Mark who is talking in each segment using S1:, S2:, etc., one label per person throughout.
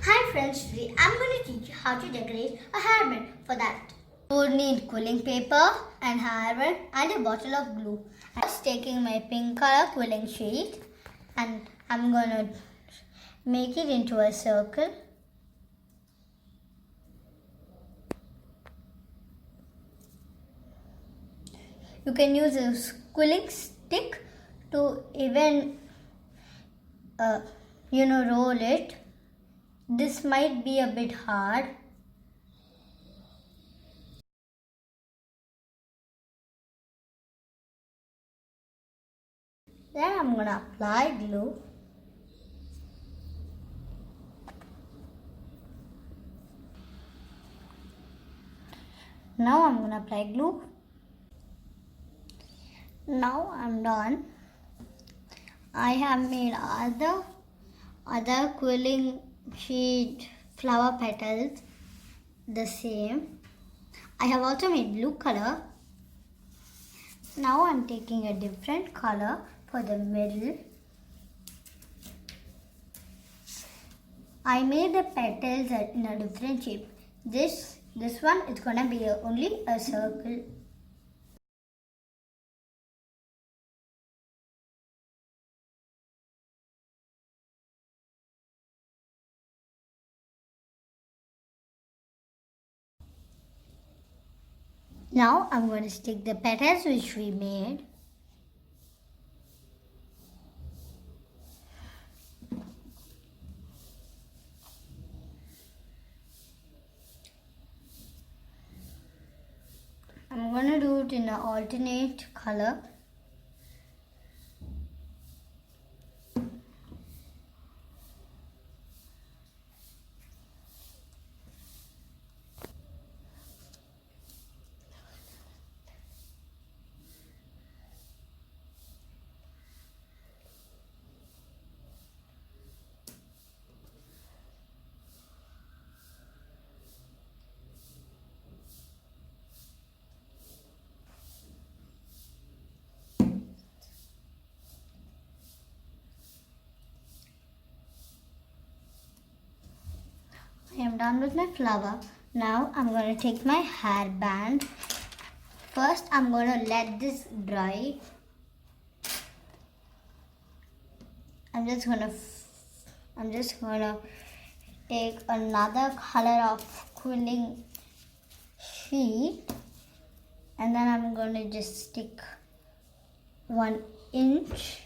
S1: Hi friends, today I'm going to teach you how to decorate a hairband. For that, you would need quilling paper and hairband and a bottle of glue. I'm just taking my pink color quilling sheet and I'm going to make it into a circle. You can use a quilling stick to even roll it. This might be a bit hard. Then I'm going to apply glue. Now I'm going to apply glue. Now I'm done. I have made other quilling sheet flower petals the same. I have also made blue color. Now I'm taking a different color for the middle. I made the petals in a different shape. This one is gonna be only a circle. Now I'm going to stick the petals which we made. I'm going to do it in an alternate color. I am done with my flower. Now I'm going to take my hairband. First I'm going to let this dry. I'm just going to take another color of quilling sheet and then I'm going to just stick 1 inch.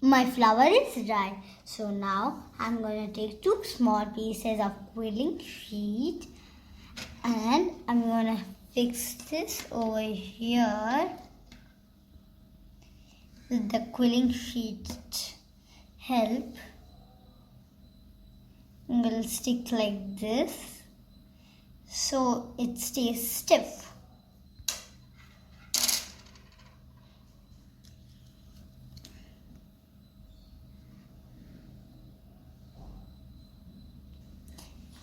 S1: My flower is dry. So now I'm going to take 2 small pieces of quilling sheet and I'm going to fix this over here with the quilling sheet help. I'm going to stick like this so it stays stiff.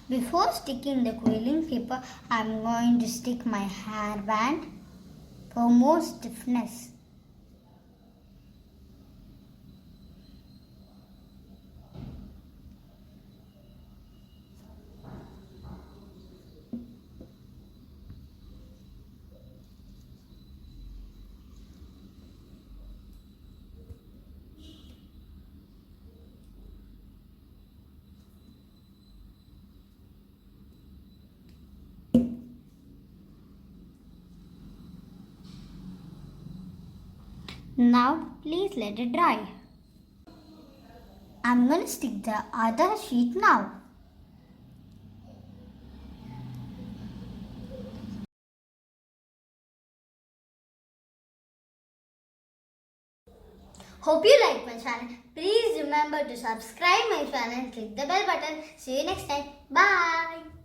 S1: Before sticking the quilling paper, I'm going to stick my hairband for more stiffness. Now please let it dry. I'm going to stick the other sheet now. Hope you like my channel. Please remember to subscribe my channel and click the bell button. See you next time. Bye.